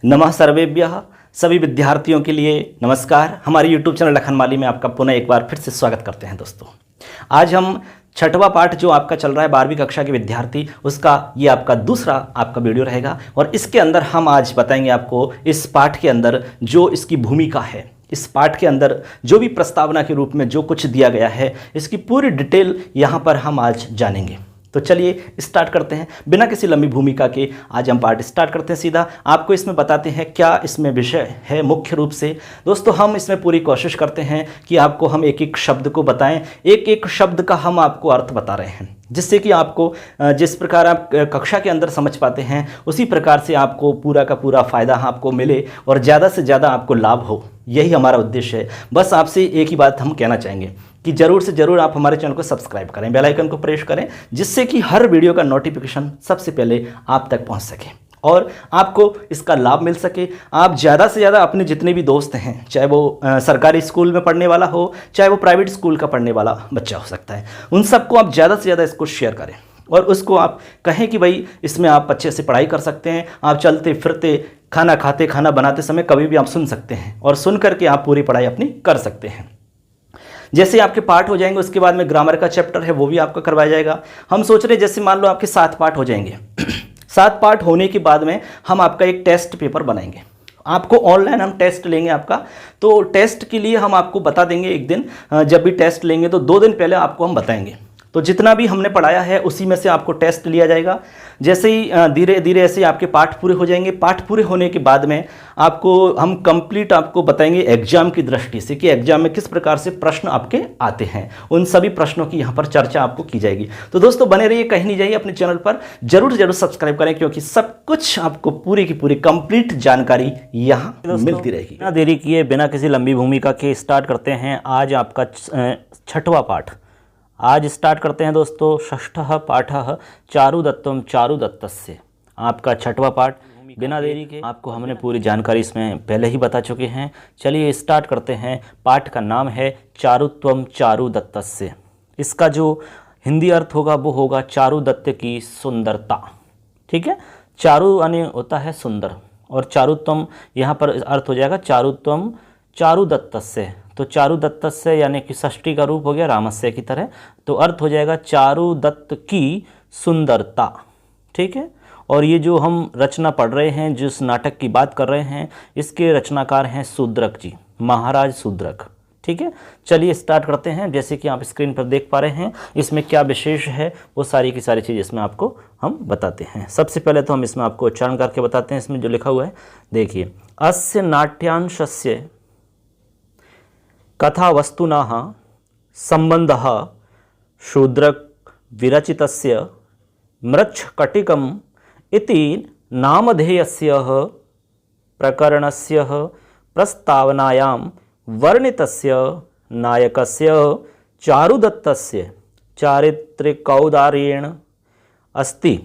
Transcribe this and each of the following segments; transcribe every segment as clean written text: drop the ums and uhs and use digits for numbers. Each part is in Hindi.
नमः सर्वेभ्यः। सभी विद्यार्थियों के लिए नमस्कार। हमारे YouTube चैनल लखनमाली में आपका पुनः एक बार फिर से स्वागत करते हैं। दोस्तों, आज हम छठवां पाठ जो आपका चल रहा है 12वीं कक्षा के विद्यार्थी, उसका ये आपका दूसरा आपका वीडियो रहेगा। और इसके अंदर हम आज बताएंगे आपको इस पाठ के अंदर जो इसकी भूमिका है, इस पाठ के अंदर जो भी प्रस्तावना के रूप में जो कुछ दिया गया है, इसकी पूरी डिटेल यहाँ पर हम आज जानेंगे। तो चलिए स्टार्ट करते हैं बिना किसी लंबी भूमिका के। आज हम पार्ट स्टार्ट करते हैं सीधा। आपको इसमें बताते हैं क्या इसमें विषय है मुख्य रूप से। दोस्तों, हम इसमें पूरी कोशिश करते हैं कि आपको हम एक एक शब्द को बताएं, एक एक शब्द का हम आपको अर्थ बता रहे हैं, जिससे कि आपको जिस प्रकार आप कक्षा के अंदर समझ पाते हैं उसी प्रकार से आपको पूरा का पूरा फ़ायदा आपको मिले और ज़्यादा से ज़्यादा आपको लाभ हो। यही हमारा उद्देश्य है। बस आपसे एक ही बात हम कहना चाहेंगे कि ज़रूर से ज़रूर आप हमारे चैनल को सब्सक्राइब करें, बेल आइकन को प्रेस करें, जिससे कि हर वीडियो का नोटिफिकेशन सबसे पहले आप तक पहुंच सके और आपको इसका लाभ मिल सके। आप ज़्यादा से ज़्यादा अपने जितने भी दोस्त हैं, चाहे वो सरकारी स्कूल में पढ़ने वाला हो, चाहे वो प्राइवेट स्कूल का पढ़ने वाला बच्चा हो सकता है, उन सबको आप ज़्यादा से ज़्यादा इसको शेयर करें और उसको आप कहें कि भाई इसमें आप अच्छे से पढ़ाई कर सकते हैं। आप चलते फिरते, खाना खाते, खाना बनाते समय कभी भी आप सुन सकते हैं और सुन करके आप पूरी पढ़ाई अपनी कर सकते हैं। जैसे आपके पाठ हो जाएंगे, उसके बाद में ग्रामर का चैप्टर है वो भी आपका करवाया जाएगा। हम सोच रहे हैं जैसे मान लो आपके 7 पाठ हो जाएंगे 7 पाठ होने के बाद में हम आपका एक टेस्ट पेपर बनाएंगे। आपको ऑनलाइन हम टेस्ट लेंगे आपका, तो टेस्ट के लिए हम आपको बता देंगे एक दिन। जब भी टेस्ट लेंगे तो 2 दिन पहले आपको हम बताएंगे। तो जितना भी हमने पढ़ाया है उसी में से आपको टेस्ट लिया जाएगा। जैसे ही धीरे धीरे ऐसे आपके पाठ पूरे हो जाएंगे, पाठ पूरे होने के बाद में आपको हम कंप्लीट आपको बताएंगे एग्जाम की दृष्टि से कि एग्जाम में किस प्रकार से प्रश्न आपके आते हैं। उन सभी प्रश्नों की यहाँ पर चर्चा आपको की जाएगी। तो दोस्तों, बने रहिए, कहीं नहीं जाइए, अपने चैनल पर जरूर जरूर सब्सक्राइब करें, क्योंकि सब कुछ आपको पूरी की पूरी कंप्लीट जानकारी यहाँ मिलती रहेगी। बिना देरी किए, बिना किसी लंबी भूमिका के स्टार्ट करते हैं आज आपका छठवां पाठ। आज स्टार्ट करते हैं दोस्तों षष्ठः पाठः चारुदत्तम चारुदत्तस्य। आपका छठवां पाठ। बिना देरी के आपको हमने पूरी जानकारी इसमें पहले ही बता चुके हैं। चलिए स्टार्ट करते हैं। पाठ का नाम है चारुत्वम चारुदत्तस्य। इसका जो हिंदी अर्थ होगा वो होगा चारुदत्त की सुंदरता। ठीक है, चारु यानी होता है सुंदर और चारुत्वम यहाँ पर अर्थ हो जाएगा चारुत्वम चारुदत्तस्य। तो चारुदत्तस्य यानी कि षष्ठी का रूप हो गया रामस्य की तरह, तो अर्थ हो जाएगा चारुदत्त की सुंदरता। ठीक है, और ये जो हम रचना पढ़ रहे हैं, जिस नाटक की बात कर रहे हैं, इसके रचनाकार हैं शूद्रक जी, महाराज शूद्रक। ठीक है, चलिए स्टार्ट करते हैं। जैसे कि आप स्क्रीन पर देख पा रहे हैं, इसमें क्या विशेष है वो सारी की सारी चीज़ इसमें आपको हम बताते हैं। सबसे पहले तो हम इसमें आपको उच्चारण करके बताते हैं। इसमें जो लिखा हुआ है देखिए, अस्य नाट्यांशस्य कथावस्तुनः सम्बन्धः शूद्रक विरचितस्य मृच्छकटिकम् इति नामधेयस्य प्रकरणस्य प्रस्तावनायां वर्णितस्य नायकस्य चारुदत्तस्य चारित्रिकौदार्येण अस्ति।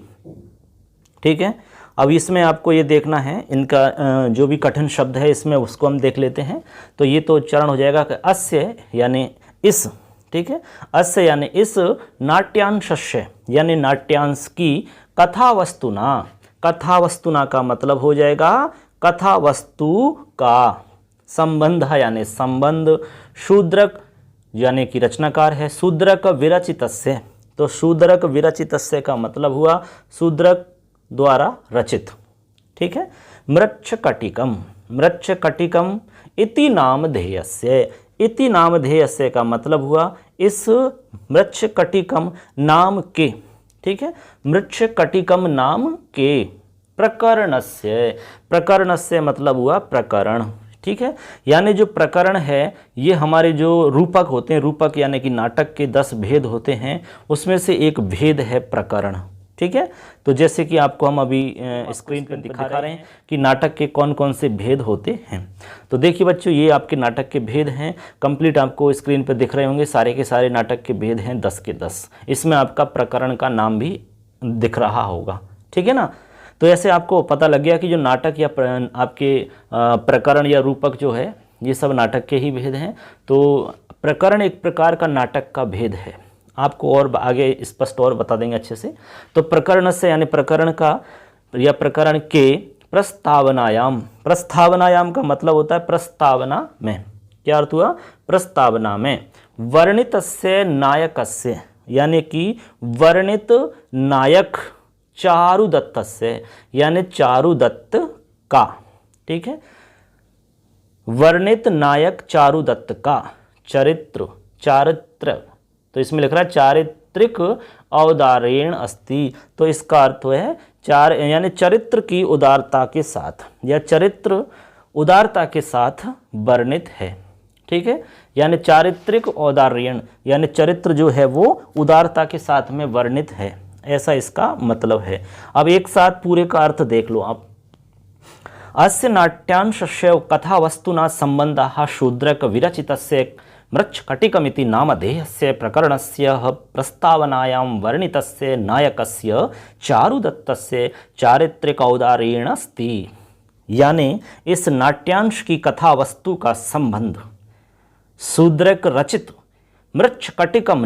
ठीक है, अब इसमें आपको ये देखना है, इनका जो भी कठिन शब्द है इसमें उसको हम देख लेते हैं। तो ये तो उच्चारण हो जाएगा कि अस्य यानी इस। ठीक है, अस्य यानी इस, नाट्यांशस्य यानी नाट्यांश की, कथावस्तुना, कथावस्तुना का मतलब हो जाएगा कथावस्तु का, संबंध यानी संबंध, शूद्रक यानी कि रचनाकार है, शूद्रक विरचितस्य। तो शूद्रक विरचितस्य का मतलब हुआ शूद्रक द्वारा रचित। ठीक है, मृच्छकटिकम, मृच्छकटिकम इति नामधेयस्य, इति नामधेयस्य का मतलब हुआ इस मृच्छकटिकम नाम के। ठीक है, मृच्छकटिकम नाम के, प्रकरणस्य, प्रकरणस्य मतलब हुआ प्रकरण। ठीक है, यानी जो प्रकरण है ये हमारे जो रूपक होते हैं, रूपक यानी कि नाटक के 10 भेद होते हैं, उसमें से एक भेद है प्रकरण। ठीक है, तो जैसे कि आपको हम अभी स्क्रीन पर दिखा रहे हैं कि नाटक के कौन कौन से भेद होते हैं। तो देखिए बच्चों, ये आपके नाटक के भेद हैं। कंप्लीट आपको स्क्रीन पर दिख रहे होंगे, सारे के सारे नाटक के भेद हैं 10 के 10। इसमें आपका प्रकरण का नाम भी दिख रहा होगा। ठीक है ना, तो ऐसे आपको पता लग गया कि जो नाटक या आपके प्रकरण या रूपक जो है, ये सब नाटक के ही भेद हैं। तो प्रकरण एक प्रकार का नाटक का भेद है। आपको और आगे स्पष्ट और बता देंगे अच्छे से। तो प्रकरण से यानी प्रकरण का या प्रकरण के प्रस्तावनायाम, प्रस्तावनायाम का मतलब होता है प्रस्तावना में। क्या अर्थ हुआ? प्रस्तावना में। वर्णितस्य नायकस्य, यानी कि वर्णित नायक चारुदत्तस्य, यानी चारुदत्त का। ठीक है, वर्णित नायक चारुदत्त का चरित्र, चारित्र, तो इसमें लिख रहा है चारित्रिक औदारेण अस्ति, तो इसका अर्थ है चार यानी चरित्र की उदारता के साथ, या चरित्र उदारता के साथ वर्णित है। ठीक है, यानी चारित्रिक औदार्यण, यानी चरित्र जो है वो उदारता के साथ में वर्णित है, ऐसा इसका मतलब है। अब एक साथ पूरे का अर्थ देख लो आप। अस्य नाट्यांशस्य कथा वस्तुना संबंधः शूद्रक विरचितस्य मृच्छकटिकमिति नामधेयस्य प्रकरणस्य प्रस्तावनायां वर्णितस्य नायकस्य चारुदत्तस्य चारित्रिक औदार्येण अस्ति। यानी इस नाट्यांश की कथा वस्तु का संबंध शूद्रक रचित मृच्छकटिकम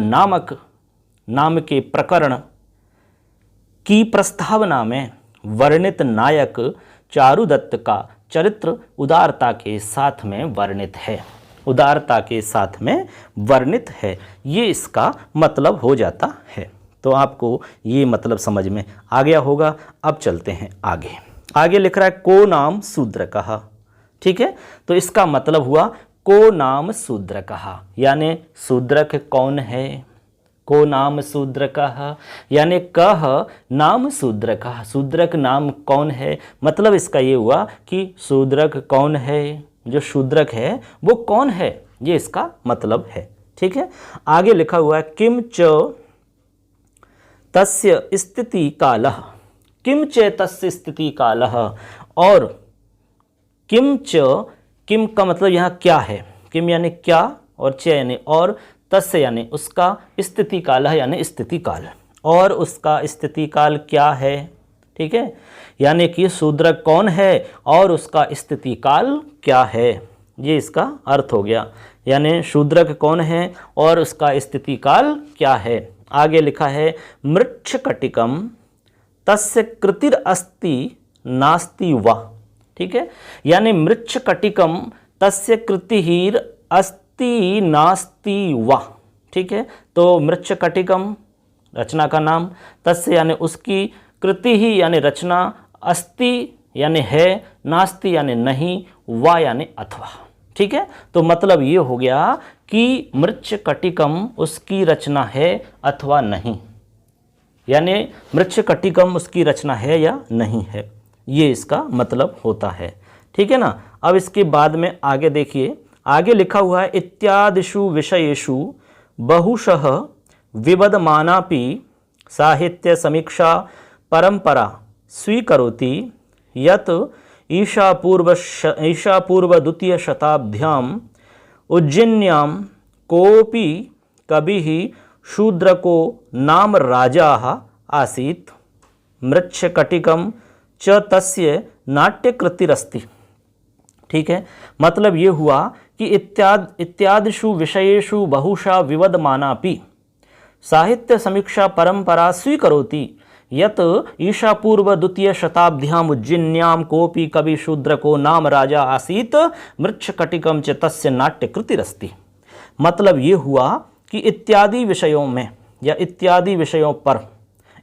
नाम के प्रकरण की प्रस्तावना में वर्णित नायक चारुदत्त का चरित्र उदारता के साथ में वर्णित है, उदारता के साथ में वर्णित है, ये इसका मतलब हो जाता है। तो आपको ये मतलब समझ में आ गया होगा। अब चलते हैं आगे। आगे लिख रहा है को नाम शूद्रकः। ठीक है, तो इसका मतलब हुआ को नाम शूद्रकः, यानी शूद्रक कौन है? को नाम शूद्रकः, यानी कह नाम शूद्रकः, शूद्रक नाम कौन है? मतलब इसका ये हुआ कि शूद्रक कौन है, जो शूद्रक है वो कौन है, ये इसका मतलब है। ठीक है, आगे लिखा हुआ है किम च तस्य स्थिति कालः, किम च तस्य स्थिति कालः, और किम च, किम का मतलब यहाँ क्या है, किम यानी क्या, और च यानी और, तस्य यानी उसका, स्थिति काल यानी स्थिति काल, और उसका स्थिति काल क्या है। ठीक है, यानी कि शूद्रक कौन है और उसका स्थिति काल क्या है, ये इसका अर्थ हो गया। यानी शूद्रक कौन है और उसका स्थिति काल क्या है। आगे लिखा है मृच्छकटिकम तस्य कृतिर अस्ति नास्ति वा। ठीक है, यानी मृच्छकटिकम तस्य कृतिहीर अस्ति नास्ति वा। ठीक है, तो मृच्छकटिकम रचना का नाम, तस्य यानी उसकी, कृति ही यानी रचना, अस्ति यानी है, नास्ति यानी नहीं, वा यानी अथवा। ठीक है, तो मतलब ये हो गया कि मृच्छकटिकम उसकी रचना है अथवा नहीं, यानी मृच्छकटिकम उसकी रचना है या नहीं है, ये इसका मतलब होता है। ठीक है ना। अब इसके बाद में आगे देखिए, आगे लिखा हुआ है इत्यादिषु विषयेषु बहुशः विवदमानापि साहित्य समीक्षा परंपरा स्वीकरोति यत् ईशापूर्व द्वितीय शताब्द्याम् उज्जयिन्यां कोऽपि कविः शूद्रको नाम राजाः आसीत् मृच्छकटिकं च तस्य नाट्यकृतिरस्ति। ठीक है, मतलब ये हुआ कि इत्यादिषु विषयेषु बहुशः विवदमानापि साहित्य समीक्षा परंपरा स्वीकरोति यत् ईशापूर्व द्वितीय शताब्द्याम् उज्जयिन्यां कोऽपि कवि शूद्रको नाम राजा आसीत् मृच्छकटिकं च तस्य नाट्यकृतिरस्ति। मतलब ये हुआ कि इत्यादि विषयों में या इत्यादि विषयों पर,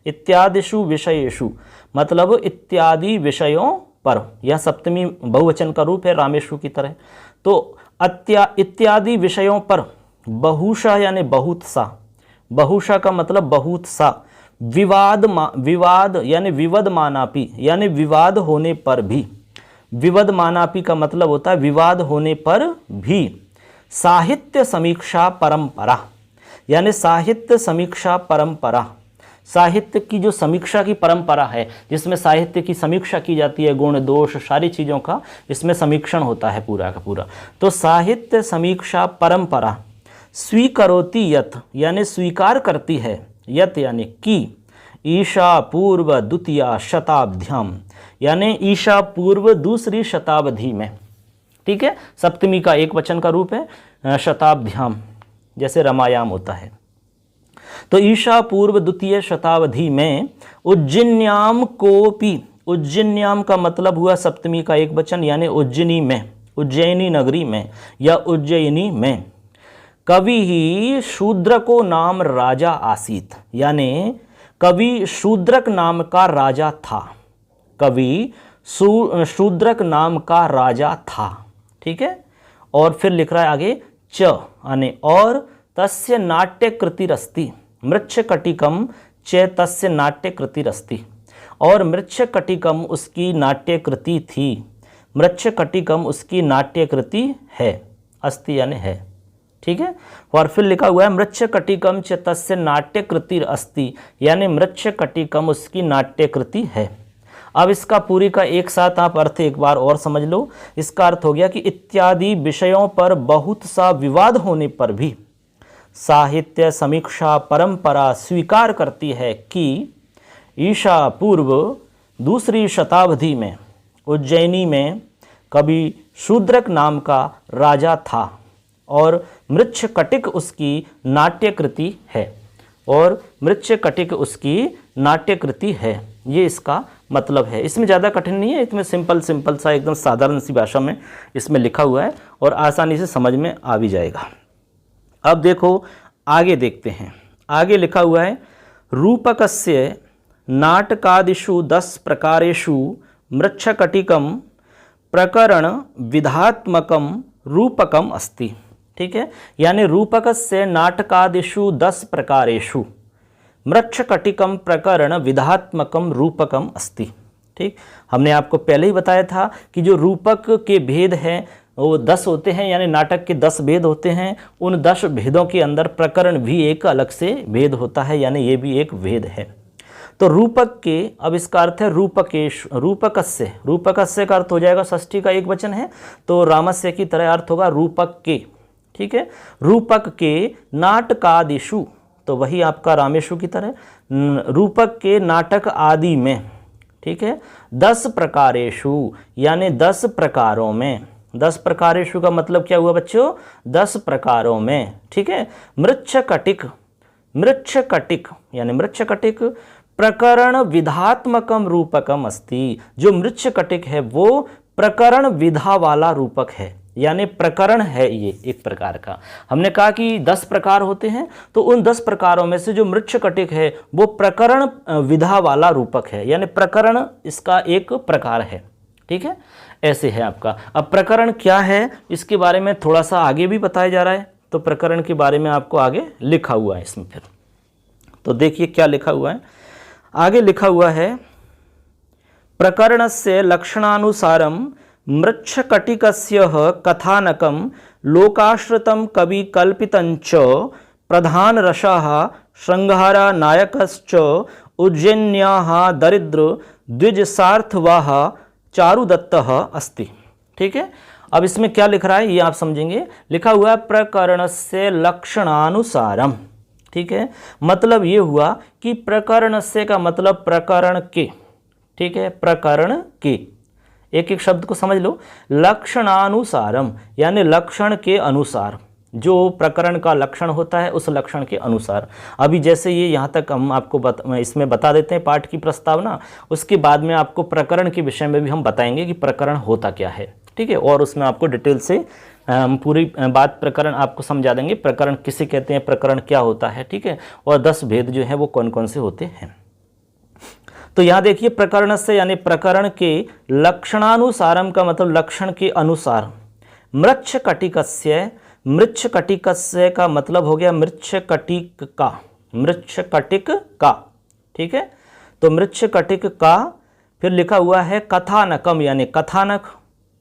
इत्यादिषु विषयेषु मतलब इत्यादि विषयों पर, यह सप्तमी बहुवचन का रूप है रामेषु की तरह। तो इत्यादि विषयों पर बहुशः यानी बहुत सा, बहुशः का मतलब बहुत सा, विवाद यानी विवदमानापि यानी विवाद होने पर भी, विवदमानापि का मतलब होता है विवाद होने पर भी, साहित्य समीक्षा परंपरा यानी साहित्य समीक्षा परंपरा, साहित्य की जो समीक्षा की परंपरा है जिसमें साहित्य की समीक्षा की जाती है, गुण दोष सारी चीज़ों का इसमें समीक्षण होता है पूरा का पूरा। तो साहित्य समीक्षा परंपरा स्वीकरोति यत् यानी स्वीकार करती है, यत् यानी कि ईशा पूर्व द्वितीय शताब्द्याम यानी ईशा पूर्व दूसरी शताब्दी में। ठीक है, सप्तमी का एक वचन का रूप है शताब्द्याम, जैसे रमायाम होता है। तो ईशा पूर्व द्वितीय शताब्दी में उज्जयिन्याम कोपी, उज्जैन्याम का मतलब हुआ सप्तमी का एक वचन, यानी उज्जैनी में, उज्जैनी नगरी में या उज्जैनी में। कवि ही शूद्रको नाम राजा आसीत, यानी कवि शूद्रक नाम का राजा था। कवि शूद्रक नाम का राजा था। ठीक है। और फिर लिख रहा है आगे च यानी और तस्य नाट्य कृतिरस्ति मृच्छकटिकम च तस्य नाट्य कृतिरस्ति, और मृच्छकटिकम उसकी नाट्य कृति थी, मृच्छकटिकम उसकी नाट्य कृति है, अस्ति यानी है। ठीक है। और फिर लिखा हुआ है मृच्छकटिकम च तस्य नाट्य कृतिरस्ति, यानी मृच्छकटिकम उसकी नाट्य कृति है। अब इसका पूरी का एक साथ आप अर्थ एक बार और समझ लो। इसका अर्थ हो गया कि इत्यादि विषयों पर बहुत सा विवाद होने पर भी साहित्य समीक्षा परंपरा स्वीकार करती है कि ईसा पूर्व दूसरी शताब्दी में उज्जैनी में कवि शूद्रक नाम का राजा था और मृच्छकटिक उसकी नाट्यकृति है, और मृच्छकटिक उसकी नाट्यकृति है। ये इसका मतलब है। इसमें ज़्यादा कठिन नहीं है, इसमें सिंपल सा एकदम साधारण सी भाषा में इसमें लिखा हुआ है और आसानी से समझ में आ भी जाएगा। अब देखो आगे देखते हैं। आगे लिखा हुआ है रूपकस्य नाटकादिषु 10 प्रकारेषु मृच्छकटिकम प्रकरण विधात्मकम रूपकम अस्ति। ठीक है। यानी रूपकस्य नाटकादिषु 10 प्रकारेषु मृच्छकटिकम प्रकरण विधात्मकम रूपकम अस्ति। ठीक। हमने आपको पहले ही बताया था कि जो रूपक के भेद हैं वो 10 होते हैं, यानी नाटक के 10 भेद होते हैं। उन 10 भेदों के अंदर प्रकरण भी एक अलग से भेद होता है, यानी ये भी एक भेद है। तो रूपक के, अब इसका अर्थ है रूपकेश, रूपकस्य, रूपकस्य का अर्थ हो जाएगा षष्ठी का एक वचन है तो रामस्य की तरह अर्थ होगा रूपक के। ठीक है। रूपक के नाटकादिषु, तो वही आपका रामेशु की तरह, रूपक के नाटक आदि में। ठीक है। 10 प्रकारेषु यानी 10 प्रकारों में। 10 प्रकारेषु का मतलब क्या हुआ बच्चों? 10 प्रकारों में। ठीक है। मृच्छकटिक, मृच्छकटिक यानी मृच्छकटिक प्रकरण विधात्मकम रूपकम अस्ति। जो मृच्छकटिक है वो प्रकरण विधा वाला रूपक है, यानी प्रकरण है ये एक प्रकार का। हमने कहा कि 10 प्रकार होते हैं, तो उन 10 प्रकारों में से जो मृच्छकटिक है वो प्रकरण विधा वाला रूपक है, यानी प्रकरण इसका एक प्रकार है। ठीक है। ऐसे है आपका। अब प्रकरण क्या है इसके बारे में थोड़ा सा आगे भी बताया जा रहा है, तो प्रकरण के बारे में आपको आगे लिखा हुआ है इसमें। फिर तो देखिए क्या लिखा हुआ है। आगे लिखा हुआ है प्रकरणस्य लक्षणानुसारम मृच्छकटिकस्य कथानकम लोकाश्रितं कवि कल्पितंच प्रधान रसः श्रृंगारा नायकश्च उज्जैन्याः दरिद्र द्विजसार्थवाह चारुदत्तः अस्ति। ठीक है। अब इसमें क्या लिख रहा है ये आप समझेंगे। लिखा हुआ है प्रकरणस्य लक्षणानुसारम। ठीक है। मतलब ये हुआ कि प्रकरणस्य का मतलब प्रकरण के। ठीक है। प्रकरण के, एक एक शब्द को समझ लो। लक्षणानुसारम यानी लक्षण के अनुसार, जो प्रकरण का लक्षण होता है उस लक्षण के अनुसार। अभी जैसे ये यहाँ तक हम आपको इसमें बता देते हैं पाठ की प्रस्तावना, उसके बाद में आपको प्रकरण के विषय में भी हम बताएंगे कि प्रकरण होता क्या है। ठीक है। और उसमें आपको डिटेल से पूरी बात प्रकरण आपको समझा देंगे, प्रकरण किसे कहते हैं, प्रकरण क्या होता है। ठीक है। और 10 भेद जो है वो कौन कौन से होते हैं। तो यहाँ देखिए प्रकरण से यानी प्रकरण के लक्षणानुसारम का मतलब लक्षण के अनुसार। मृच्छकटिकस्य, मृच्छकटिकस्य का मतलब हो गया मृच्छकटिक का, मृच्छकटिक का। ठीक है। तो मृच्छकटिक का। फिर लिखा हुआ है कथानकम यानी कथानक।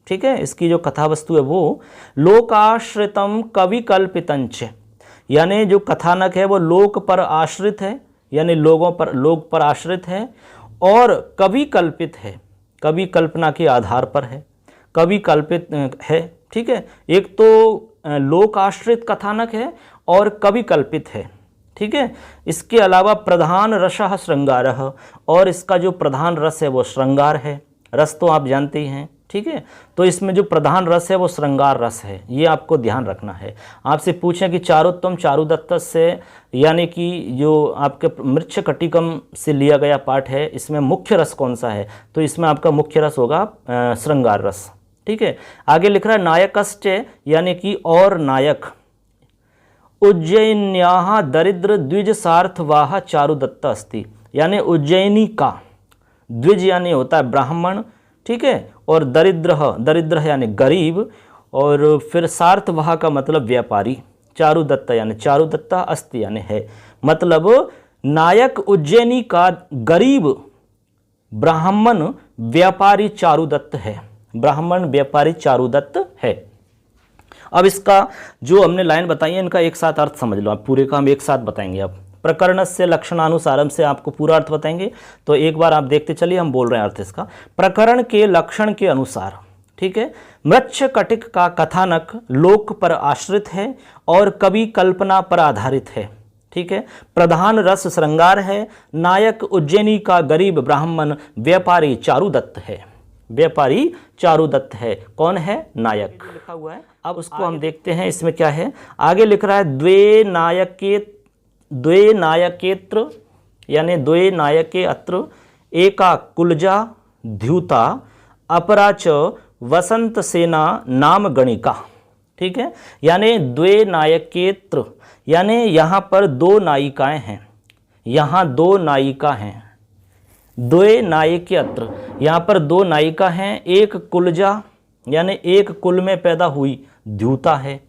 ठीक है। इसकी जो कथा वस्तु है वो लोकाश्रितम कवि कल्पितंच, यानी जो कथानक है वो लोक पर आश्रित है, यानी लोग पर आश्रित है और कवि कल्पित है, कवि कल्पना के आधार पर है, कवि कल्पित है। ठीक है। एक तो लोक आश्रित कथानक है और कवि कल्पित है। ठीक है। इसके अलावा प्रधान रसः श्रृंगारः, और इसका जो प्रधान रस है वो श्रृंगार है। रस तो आप जानते ही हैं, ठीक है। तो इसमें जो प्रधान रस है वो श्रृंगार रस है, ये आपको ध्यान रखना है। आपसे पूछें कि चारुत्तम चारुदत्त से, यानी कि जो आपके मृच्छकटिकम से लिया गया पाठ है, इसमें मुख्य रस कौन सा है, तो इसमें आपका मुख्य रस होगा श्रृंगार रस, ठीक है। आगे लिख रहा है नायकश्च, यानी कि और नायक, उज्जैन्याः दरिद्र द्विज सार्थवाह चारुदत्त अस्ति, यानी उज्जैनी का द्विज यानी होता है ब्राह्मण, ठीक है, और दरिद्र यानी गरीब, और फिर सार्थवाह का मतलब व्यापारी, चारुदत्त यानी चारुदत्ता अस्ति यानी है, मतलब नायक उज्जैनी का गरीब ब्राह्मण व्यापारी चारुदत्त है, ब्राह्मण व्यापारी चारुदत्त है। अब इसका जो हमने लाइन बताई है इनका एक साथ अर्थ समझ लो आप, पूरे का हम एक साथ बताएंगे। अब प्रकरणस्य लक्षणानुसारम से आपको पूरा अर्थ बताएंगे, तो एक बार आप देखते चलिए, हम बोल रहे हैं अर्थ इसका। प्रकरण के लक्षण के अनुसार, ठीक है, मृच्छकटिक का कथानक लोक पर आश्रित है और कवि कल्पना पर आधारित है, ठीक है। प्रधान रस श्रृंगार है, नायक उज्जैनी का गरीब ब्राह्मण व्यापारी चारुदत्त है, व्यापारी चारुदत्त है, कौन है, नायक लिखा हुआ है। अब उसको हम देखते हैं इसमें क्या है। आगे लिख रहा है द्वे नायकेत्र, यानी द्वे नायके अत्र, एका कुलजा द्यूता अपरा च वसंत सेना नाम गणिका, ठीक है। यानी द्वे नायकेत्र, यानी यहाँ पर दो नायिकाएं हैं, यहाँ दो नायिका हैं, द्वे नायके अत्र, यहाँ पर दो नायिका हैं, एक कुलजा यानी एक कुल में पैदा हुई, द्यूता है,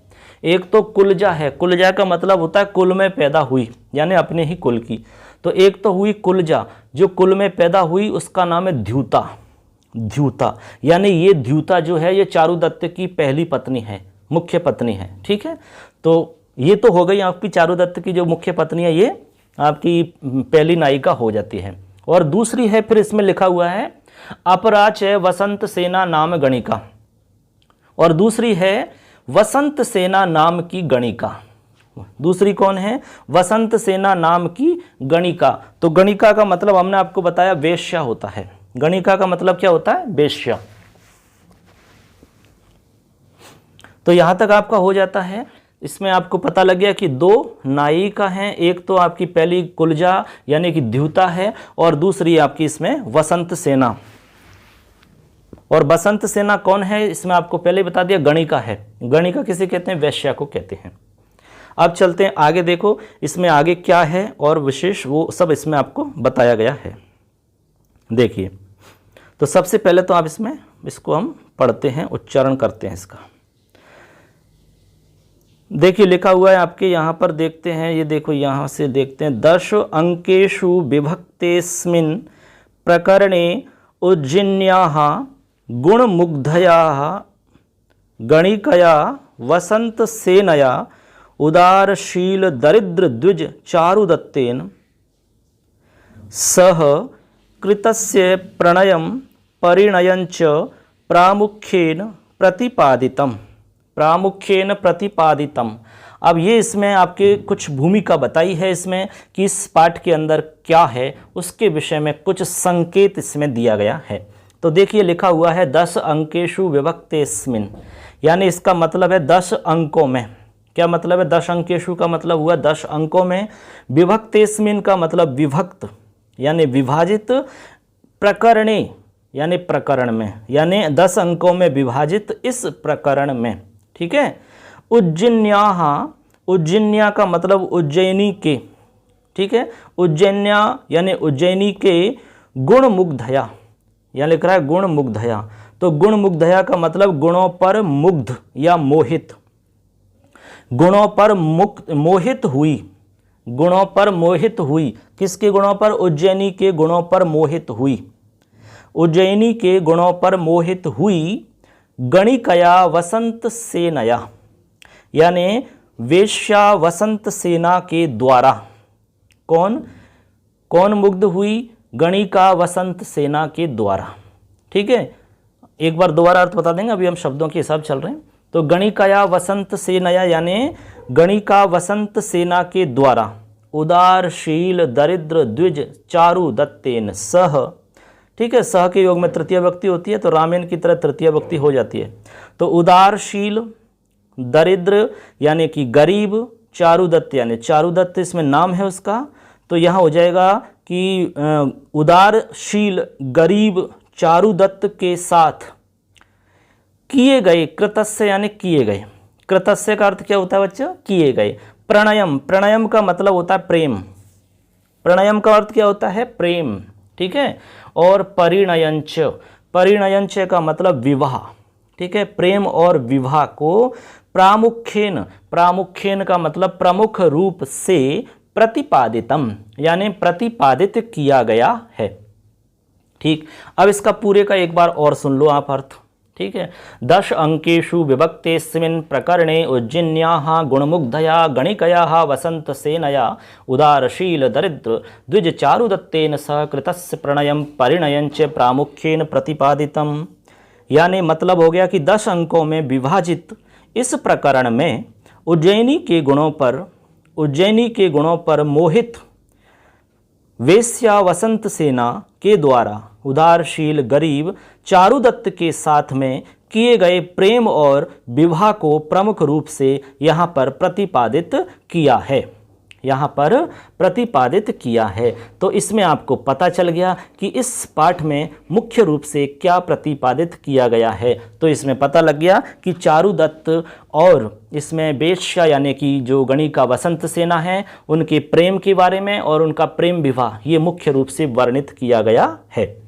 एक तो कुलजा है, कुलजा का मतलब होता है कुल में पैदा हुई, यानी अपने ही कुल की, तो एक तो हुई कुलजा जो कुल में पैदा हुई, उसका नाम है द्यूता, द्यूता, यानी ये द्यूता जो है ये चारुदत्त की पहली पत्नी है, मुख्य पत्नी है, ठीक है। तो ये तो हो गई आपकी चारुदत्त की जो मुख्य पत्नी है, ये आपकी पहली नायिका हो जाती है। और दूसरी है, फिर इसमें लिखा हुआ है अपराच वसंत सेना नाम गणिका, और दूसरी है वसंत सेना नाम की गणिका। दूसरी कौन है, वसंत सेना नाम की गणिका। तो गणिका का मतलब हमने आपको बताया वेश्या होता है, गणिका का मतलब क्या होता है, वेश्या। तो यहां तक आपका हो जाता है। इसमें आपको पता लग गया कि दो नायिका हैं, एक तो आपकी पहली कुलजा यानी कि द्यूता है, और दूसरी आपकी इसमें वसंत सेना। और बसंत सेना कौन है, इसमें आपको पहले बता दिया, गणिका है। गणिका किसे कहते हैं, वेश्या को कहते हैं। अब चलते हैं आगे, देखो इसमें आगे क्या है और विशेष वो सब इसमें आपको बताया गया है। देखिए, तो सबसे पहले तो आप इसको हम पढ़ते हैं, उच्चारण करते हैं इसका। देखिए लिखा हुआ है आपके यहाँ पर, देखते हैं, ये देखो यहाँ से देखते हैं, 10 अंकेषु विभक्तेस्मिन् प्रकरणे उज्जिन्याः गुणमुग्धयाः गणिकया वसंत सेनया उदारशील दरिद्र द्विज चारुदत्तेन सह कृतस्य प्रणयं परिणयञ्च प्रामुख्येन प्रतिपादितम्, प्रामुख्येन प्रतिपादितम। अब ये इसमें आपके कुछ भूमिका बताई है इसमें कि इस पाठ के अंदर क्या है, उसके विषय में कुछ संकेत इसमें दिया गया है। तो देखिए लिखा हुआ है 10 अंकेषु विभक्तेस्मिन्, यानी इसका मतलब है 10 अंकों में। क्या मतलब है, 10 अंकेषु का मतलब हुआ 10 अंकों में, विभक्तेस्मिन् का मतलब विभक्त यानी विभाजित, प्रकरणे यानी प्रकरण में, यानी 10 अंकों में विभाजित इस प्रकरण में, ठीक है। उज्जैन्याः, उज्जैन्या का मतलब उज्जैनी के, ठीक है, उज्जैन्या यानी उज्जैनी के गुणमुग्धया, यहाँ लिख रहा है गुणमुग्धया। तो गुणमुग्धया का मतलब गुणों पर मुग्ध या मोहित, गुणों पर मोहित हुई, गुणों पर मोहित हुई। किसके गुणों पर, उज्जैनी के गुणों पर मोहित हुई, उज्जैनी के गुणों पर मोहित हुई। गणिकया वसंत सेनया, यानी वेश्या वसंत सेना के द्वारा। कौन कौन मुग्ध हुई, गणिका वसंत सेना के द्वारा, ठीक है। एक बार दोबारा अर्थ बता देंगे, अभी हम शब्दों के हिसाब चल रहे हैं। तो गणिकया वसंत सेनया यानी गणिका वसंत सेना के द्वारा, उदारशील दरिद्र द्विज चारुदत्तेन सह ठीक है, सह के योग में तृतीय विभक्ति होती है तो रामेन की तरह तृतीय विभक्ति हो जाती है। तो उदारशील, दरिद्र यानी कि गरीब, चारुदत्त यानी चारुदत्त इसमें नाम है उसका, तो यहाँ हो जाएगा कि उदारशील गरीब चारुदत्त के साथ किए गए, कृतस्य यानी किए गए, कृतस्य का अर्थ क्या होता है बच्चों, किए गए। प्रणयम, प्रणयम का मतलब होता है प्रेम, प्रणयम का अर्थ क्या होता है, प्रेम, ठीक है। और परिणयंच, परिणयंच का मतलब विवाह, ठीक है, प्रेम और विवाह को प्रामुख्येन, प्रामुख्येन का मतलब प्रमुख रूप से प्रतिपादितम यानी प्रतिपादित किया गया है। ठीक, अब इसका पूरे का एक बार और सुन लो आप अर्थ, ठीक है। 10 अंकेषु विभक्तेस्मिन् प्रकरणे उज्जिन्याः गुणमुग्धया गणिकया वसंत सेनया उदारशील दरिद्र द्विज चारुदत्तेन सह कृतस्य प्रणयम परिणयंच प्रामुख्येन प्रतिपादितम। यानी मतलब हो गया कि 10 अंकों में विभाजित इस प्रकरण में उज्जैनी के गुणों पर मोहित वेश्या वसंत सेना के द्वारा उदारशील गरीब चारुदत्त के साथ में किए गए प्रेम और विवाह को प्रमुख रूप से यहाँ पर प्रतिपादित किया है, यहाँ पर प्रतिपादित किया है। तो इसमें आपको पता चल गया कि इस पाठ में मुख्य रूप से क्या प्रतिपादित किया गया है। तो इसमें पता लग गया कि चारुदत्त और इसमें वेश्या यानी कि जो गणिका वसंत सेना है उनके प्रेम के बारे में और उनका प्रेम विवाह ये मुख्य रूप से वर्णित किया गया है।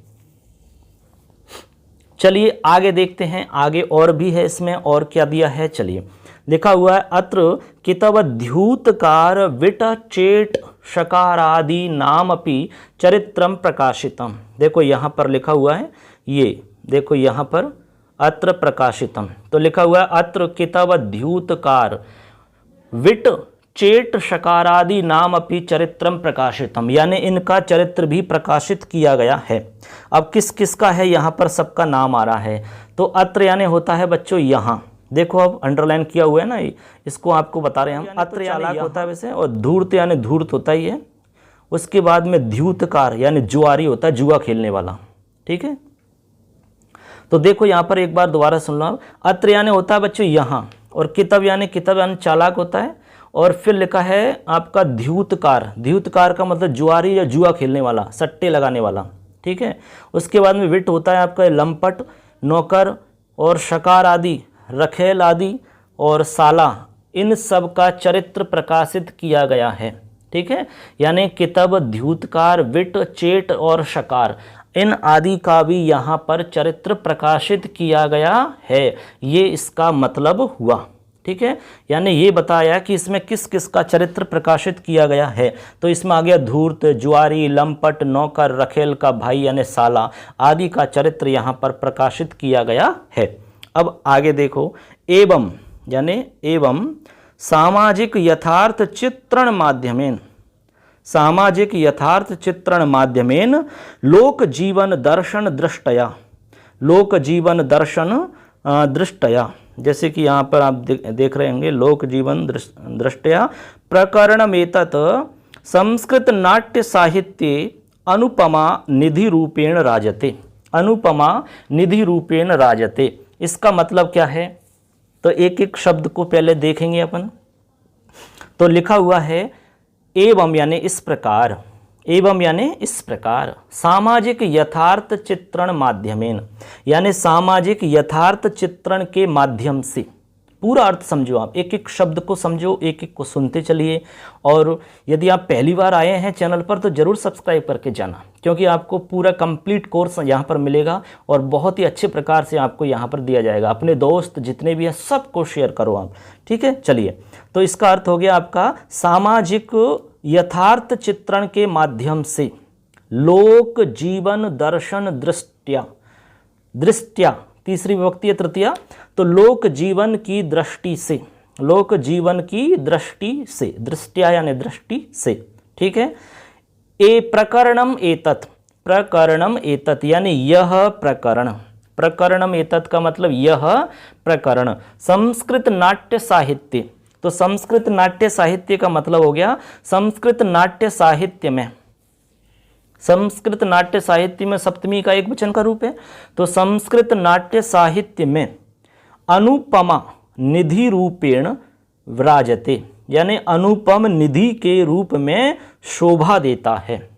चलिए आगे देखते हैं, आगे और भी है इसमें, और क्या दिया है। चलिए लिखा हुआ है अत्र कितवद्यूतकार विट चेट शकारादि नामपि चरित्रम प्रकाशितम। देखो यहाँ पर लिखा हुआ है, ये देखो यहाँ पर अत्र प्रकाशितम, तो लिखा हुआ है अत्र कितवद्यूतकार विट चेट शकारादि नाम अपि चरित्रम प्रकाशितम, यानी इनका चरित्र भी प्रकाशित किया गया है। अब किस किस का है, यहाँ पर सबका नाम आ रहा है। तो अत्र यानी होता है बच्चों यहाँ, देखो अब अंडरलाइन किया हुआ है ना, इसको आपको बता रहे हैं हम। अत्र यानी होता है वैसे, और धूर्त यानी धूर्त होता ही है। उसके बाद में द्यूतकार यानी जुआरी होता है, जुआ खेलने वाला, ठीक है। तो देखो यहाँ पर एक बार दोबारा सुन लो। अत्र यानी होता है बच्चों यहाँ, और कितब यानी चालाक होता है। और फिर लिखा है आपका द्यूतकार, द्यूतकार का मतलब जुआरी या जुआ खेलने वाला, सट्टे लगाने वाला, ठीक है। उसके बाद में विट होता है आपका लंपट, नौकर, और शकार आदि रखेल आदि और साला, इन सब का चरित्र प्रकाशित किया गया है, ठीक है। यानी कितब, द्यूतकार, विट, चेट और शकार, इन आदि का भी यहाँ पर चरित्र प्रकाशित किया गया है, ये इसका मतलब हुआ, ठीक है। यानी ये बताया कि इसमें किस किस का चरित्र प्रकाशित किया गया है। तो इसमें आ गया धूर्त, जुआरी, लंपट, नौकर, रखेल का भाई यानी साला आदि का चरित्र यहाँ पर प्रकाशित किया गया है। अब आगे देखो, एवं यानी एवं सामाजिक यथार्थ चित्रण माध्यमेन, सामाजिक यथार्थ चित्रण माध्यमेन लोक जीवन दर्शन दृष्टया, लोक जीवन दर्शन दृष्टया, जैसे कि यहाँ पर आप देख रहे होंगे, लोक जीवन दृष्टया प्रकरणमेतत् संस्कृत नाट्य साहित्ये अनुपमा निधि रूपेण राजते, अनुपमा निधि रूपेण राजते। इसका मतलब क्या है, तो एक एक शब्द को पहले देखेंगे अपन। तो लिखा हुआ है एवं यानी इस प्रकार, एवं यानी इस प्रकार, सामाजिक यथार्थ चित्रण माध्यमेन, यानी सामाजिक यथार्थ चित्रण के माध्यम से। पूरा अर्थ समझो आप, एक एक शब्द को समझो, एक एक को सुनते चलिए। और यदि आप पहली बार आए हैं चैनल पर तो ज़रूर सब्सक्राइब करके जाना, क्योंकि आपको पूरा कंप्लीट कोर्स यहाँ पर मिलेगा और बहुत ही अच्छे प्रकार से आपको यहाँ पर दिया जाएगा। अपने दोस्त जितने भी हैं सबको शेयर करो आप, ठीक है। चलिए, तो इसका अर्थ हो गया आपका सामाजिक यथार्थ चित्रण के माध्यम से लोक जीवन दर्शन दृष्टया, दृष्टया तीसरी विभक्ति है तृतीया, तो लोक जीवन की दृष्टि से, लोक जीवन की दृष्टि से, दृष्टया यानी दृष्टि से, ठीक है। ए प्रकरणम एतत्, प्रकरणम एतत् यानी यह प्रकरण, प्रकरणम एतत् का मतलब यह प्रकरण। संस्कृत नाट्य साहित्य, तो संस्कृत नाट्य साहित्य का मतलब हो गया संस्कृत नाट्य साहित्य में, संस्कृत नाट्य साहित्य में सप्तमी का एक वचन का रूप है। तो संस्कृत नाट्य साहित्य में अनुपमा निधि रूपेण विराजते, यानी अनुपम निधि के रूप में शोभा देता है,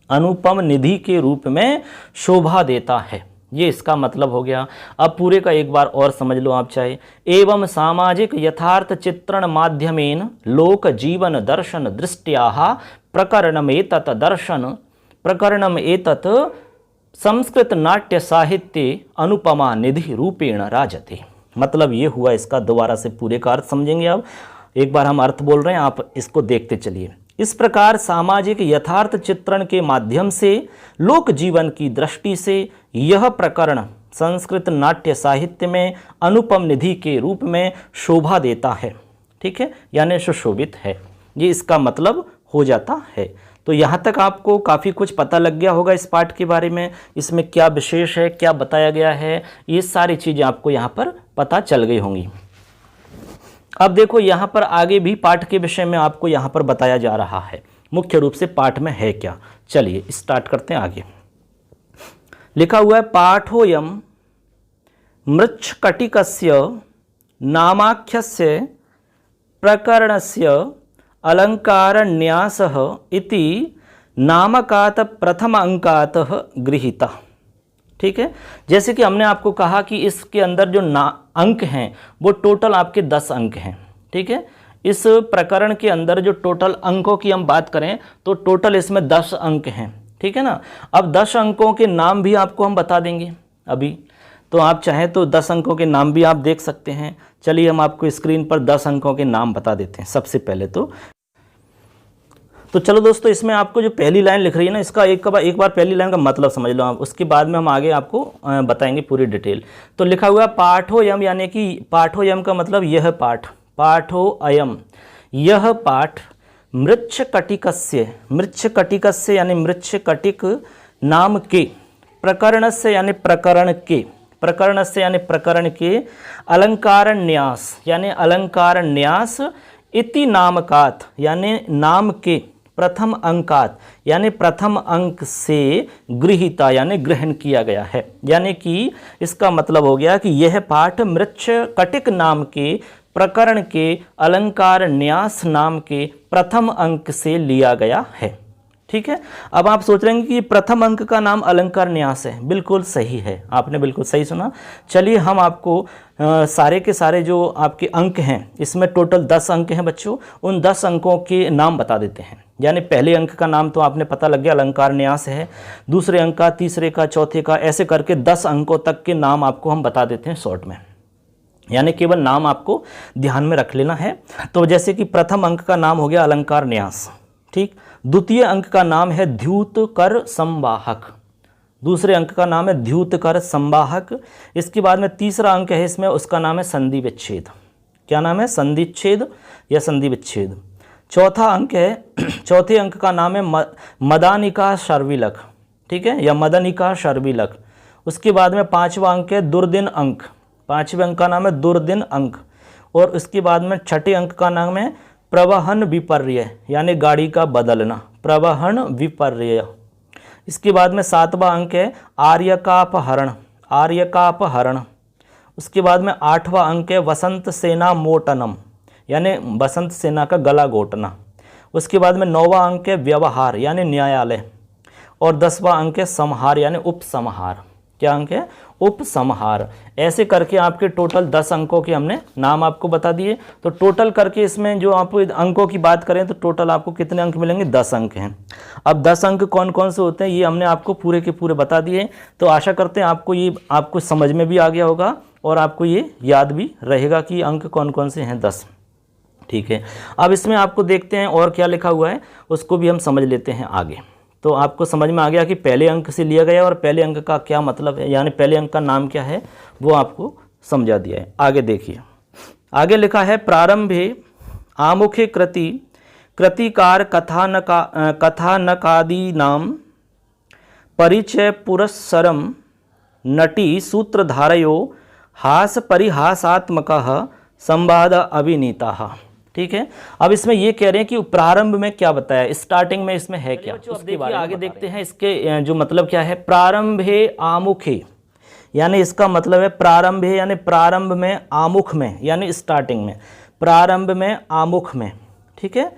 अनुपम निधि के रूप में शोभा देता है, ये इसका मतलब हो गया। अब पूरे का एक बार और समझ लो आप चाहे। एवं सामाजिक यथार्थ चित्रण माध्यमेन लोक जीवन दर्शन दृष्ट्याः प्रकरणम एतत् संस्कृत नाट्य साहित्य अनुपमा निधि रूपेण राजते। मतलब ये हुआ इसका, दोबारा से पूरे का अर्थ समझेंगे। अब एक बार हम अर्थ बोल रहे हैं, आप इसको देखते चलिए। इस प्रकार सामाजिक यथार्थ चित्रण के माध्यम से लोक जीवन की दृष्टि से यह प्रकरण संस्कृत नाट्य साहित्य में अनुपम निधि के रूप में शोभा देता है, ठीक है, यानी सुशोभित है, ये इसका मतलब हो जाता है। तो यहाँ तक आपको काफ़ी कुछ पता लग गया होगा इस पाठ के बारे में, इसमें क्या विशेष है, क्या बताया गया है, ये सारी चीज़ें आपको यहाँ पर पता चल गई होंगी। अब देखो यहाँ पर आगे भी पाठ के विषय में आपको यहाँ पर बताया जा रहा है, मुख्य रूप से पाठ में है क्या। चलिए स्टार्ट करते हैं आगे। लिखा हुआ है पाठोयम मृच्छकटिकस्य नामाख्यस्य प्रकरणस्य अलंकारन्यासः इति नामकात प्रथम अंकातः गृहीता। ठीक है, जैसे कि हमने आपको कहा कि इसके अंदर जो अंक हैं वो टोटल आपके 10 अंक हैं। ठीक है, इस प्रकरण के अंदर जो टोटल अंकों की हम बात करें तो टोटल इसमें 10 अंक हैं। ठीक है ना। अब 10 अंकों के नाम भी आपको हम बता देंगे अभी, तो आप चाहें तो 10 अंकों के नाम भी आप देख सकते हैं। चलिए हम आपको स्क्रीन पर 10 अंकों के नाम बता देते हैं सबसे पहले तो चलो दोस्तों, इसमें आपको जो पहली लाइन लिख रही है ना, इसका एक बार पहली लाइन का मतलब समझ लो आप, उसके बाद में हम आगे आपको बताएंगे पूरी डिटेल। तो लिखा हुआ पाठोयम, यानी कि पाठोयम का मतलब यह पाठ, पाठोअयम यह पाठ मृच्छकटिकस्य, मृच्छकटिकस्य यानी मृच्छकटिक नाम के, प्रकरणस्य यानी प्रकरण के, प्रकरणस्य यानी प्रकरण के, अलंकारन्यास यानी अलंकारन्यास, इति नामकात यानी नाम के, प्रथम अंकात यानी प्रथम अंक से, गृहीता यानी ग्रहण किया गया है। यानी कि इसका मतलब हो गया कि यह पाठ मृच्छकटिक नाम के प्रकरण के अलंकार न्यास नाम के प्रथम अंक से लिया गया है। ठीक है, अब आप सोच रहे हैं कि प्रथम अंक का नाम अलंकार न्यास है, बिल्कुल सही है, आपने बिल्कुल सही सुना। चलिए हम आपको सारे के सारे जो आपके अंक हैं, इसमें टोटल 10 अंक हैं बच्चों, उन 10 अंकों के नाम बता देते हैं। यानी पहले अंक का नाम तो आपने पता लग गया, अलंकार न्यास है, दूसरे अंक का, तीसरे का, चौथे का, ऐसे करके 10 अंकों तक के नाम आपको हम बता देते हैं शॉर्ट में, यानी केवल नाम आपको ध्यान में रख लेना है। तो जैसे कि प्रथम अंक का नाम हो गया अलंकार न्यास, ठीक। द्वितीय अंक का नाम है द्यूतकर संवाहक, दूसरे अंक का नाम है द्यूतकर संवाहक। इसके बाद में तीसरा अंक है इसमें, उसका नाम है संधि विच्छेद। क्या नाम है? संधिच्छेद या संधि विच्छेद। चौथा अंक है, चौथे अंक का नाम है मदानिका शर्विलक, ठीक है, या मदनिका शर्विलक। उसके बाद में 5वां अंक है दुर्दिन अंक, 5वें अंक का नाम है दुर्दिन अंक। और उसके बाद में 6ठे अंक का नाम है प्रवहन विपर्य, यानी गाड़ी का बदलना, प्रवहन विपर्य। इसके बाद में 7वां अंक है आर्यकापहरण, आर्यकापहरण। उसके बाद में 8वां अंक है वसंत सेना मोटनम, यानी बसंत सेना का गला घोटना। उसके बाद में 9वां अंक है व्यवहार, यानी न्यायालय। और 10वां अंक है संहार, यानी उपसंहार। क्या अंक है? उपसंहार। ऐसे करके आपके टोटल 10 अंकों के हमने नाम आपको बता दिए। तो टोटल करके इसमें जो आप अंकों की बात करें तो टोटल आपको कितने अंक मिलेंगे? 10 अंक हैं। अब 10 अंक कौन कौन से होते हैं ये हमने आपको पूरे के पूरे बता दिए। तो आशा करते हैं आपको ये आपको समझ में भी आ गया होगा और आपको ये याद भी रहेगा कि अंक कौन कौन से हैं, 10। ठीक है, अब इसमें आपको देखते हैं और क्या लिखा हुआ है, उसको भी हम समझ लेते हैं आगे। तो आपको समझ में आ गया कि पहले अंक से लिया गया और पहले अंक का क्या मतलब है, यानी पहले अंक का नाम क्या है वो आपको समझा दिया है। आगे देखिए, आगे लिखा है प्रारंभे आमुखे कृति कृतिकार कथानकादि नाम परिचय पुरस्सरम नटी सूत्रधारयो हास परिहासात्मकः संवाद अभिनीताः। ठीक है। अब इसमें ये कह रहे हैं कि प्रारंभ में क्या बताया, स्टार्टिंग में इसमें है क्या, उसके बारे में आगे देखते हैं। इसके जो मतलब क्या है, प्रारंभे आमुखे, यानी इसका मतलब है प्रारंभे यानी प्रारंभ में, आमुख में यानी स्टार्टिंग में, प्रारंभ में आमुख में, ठीक है।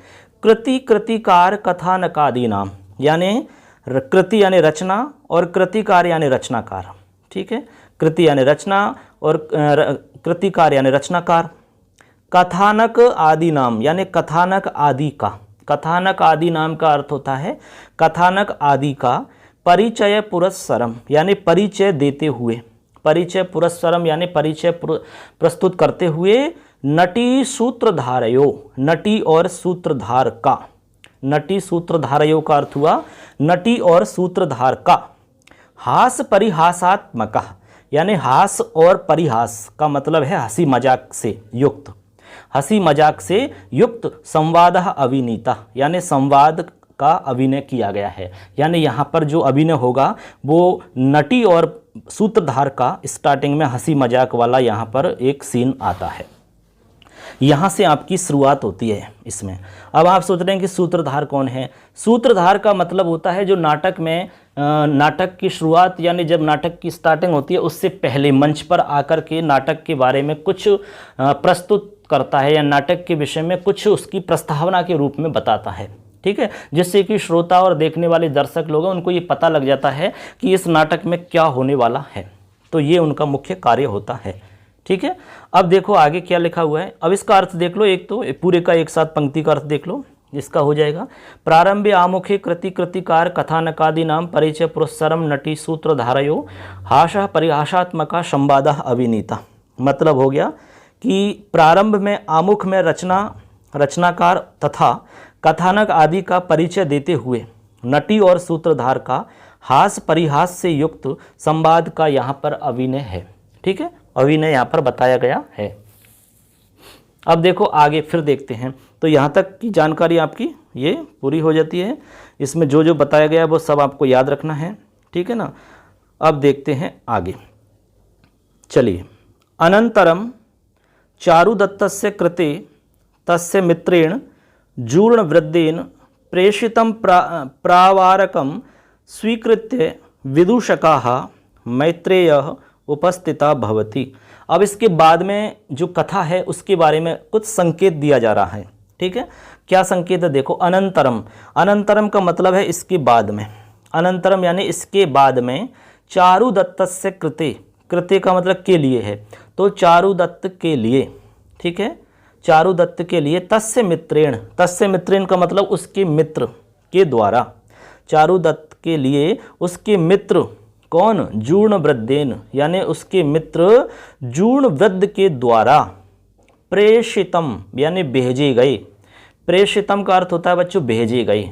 कृति कृतिकार कथानकादि नाम, यानी कृति यानी रचना और कृतिकार यानी रचनाकार, ठीक है। कृति यानी रचना और कृतिकार यानी रचनाकार। कथानक आदि नाम यानी कथानक आदि का, कथानक आदि नाम का अर्थ होता है कथानक आदि का। परिचय पुरस्सरम यानी परिचय देते हुए, परिचय पुरस्सरम यानी परिचय प्रस्तुत करते हुए। नटी सूत्रधारयो, नटी और सूत्रधार का, नटी सूत्रधारयो का अर्थ हुआ नटी और सूत्रधार का। हास परिहासात्मक यानी हास और परिहास का मतलब है हंसी मजाक से युक्त, हंसी मजाक से युक्त। संवाद अभिनीता यानी संवाद का अभिनय किया गया है, यानी यहाँ पर जो अभिनय होगा वो नटी और सूत्रधार का स्टार्टिंग में हंसी मजाक वाला यहाँ पर एक सीन आता है। यहाँ से आपकी शुरुआत होती है इसमें। अब आप सोच रहे हैं कि सूत्रधार कौन है। सूत्रधार का मतलब होता है जो नाटक में नाटक की शुरुआत यानी जब नाटक की स्टार्टिंग होती है उससे पहले मंच पर आकर के नाटक के बारे में कुछ प्रस्तुत करता है या नाटक के विषय में कुछ उसकी प्रस्तावना के रूप में बताता है, ठीक है। जिससे कि श्रोता और देखने वाले दर्शक लोग हैं उनको ये पता लग जाता है कि इस नाटक में क्या होने वाला है। तो ये उनका मुख्य कार्य होता है, ठीक है। अब देखो आगे क्या लिखा हुआ है। अब इसका अर्थ देख लो, एक तो पूरे का एक साथ पंक्ति का अर्थ देख लो। इसका हो जाएगा प्रारंभे आमुखे कृति कृतिकार कथानकादि नाम परिचय पुरस्सरम नटी सूत्रधारयो हाशः परिहासात्मका संवाद अभिनीता। मतलब हो गया कि प्रारंभ में आमुख में रचनाकार तथा कथानक आदि का परिचय देते हुए नटी और सूत्रधार का हास परिहास से युक्त संवाद का यहाँ पर अभिनय है, ठीक है। अभिनय यहाँ पर बताया गया है। अब देखो आगे फिर देखते हैं। तो यहाँ तक की जानकारी आपकी ये पूरी हो जाती है। इसमें जो जो बताया गया है वो सब आपको याद रखना है, ठीक है ना। अब देखते हैं आगे, चलिए। अनंतरम चारुदत्तस्य कृते तस्य मित्रेण जूर्णवृद्देन प्रेषितं प्रावारकं स्वीकृत्य विदूषकाः मैत्रेयः उपस्थिता भवति। अब इसके बाद में जो कथा है उसके बारे में कुछ संकेत दिया जा रहा है, ठीक है। क्या संकेत है देखो। अनंतरम, अनंतरम का मतलब है इसके बाद में, अनंतरम यानी इसके बाद में। चारुदत्तस्य कृते, कृते का मतलब के लिए है, तो चारुदत्त के लिए, ठीक है, चारुदत्त के लिए। तस्य मित्रेण, तस्य मित्रेण का मतलब उसके मित्र के द्वारा, चारुदत्त के लिए उसके मित्र कौन, जूर्णवृद्देन यानी उसके मित्र जूर्णवृद्ध के द्वारा प्रेषितम यानी भेजे गए। प्रेषितम का अर्थ होता है बच्चों भेजे गए।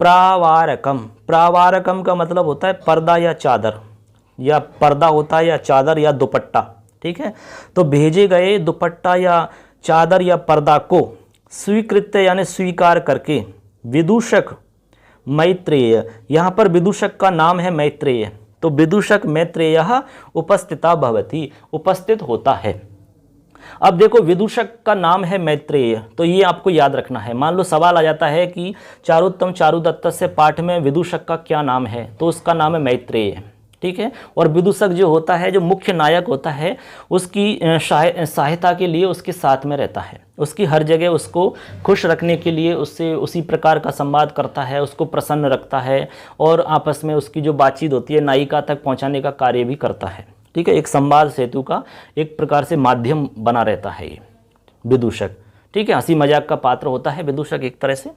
प्रावारकम, प्रावारकम का मतलब होता है पर्दा या चादर, या पर्दा होता है या चादर या दुपट्टा, ठीक है। तो भेजे गए दुपट्टा या चादर या पर्दा को स्वीकृत यानी स्वीकार करके विदूषक मैत्रेय, यहाँ पर विदूषक का नाम है मैत्रेय, तो विदूषक मैत्रेय उपस्थिता भवति, उपस्थित होता है। अब देखो विदूषक का नाम है मैत्रेय, तो ये आपको याद रखना है। मान लो सवाल आ जाता है कि चारुत्तम चारुदत्त से पाठ में विदूषक का क्या नाम है, तो उसका नाम है मैत्रेय, ठीक है। और विदूषक जो होता है, जो मुख्य नायक होता है, उसकी सहायता के लिए उसके साथ में रहता है, उसकी हर जगह उसको खुश रखने के लिए उससे उसी प्रकार का संवाद करता है, उसको प्रसन्न रखता है और आपस में उसकी जो बातचीत होती है नायिका तक पहुंचाने का कार्य भी करता है, ठीक है। एक संवाद सेतु का एक प्रकार से माध्यम बना रहता है ये विदूषक, ठीक है। हंसी मजाक का पात्र होता है विदूषक एक तरह से।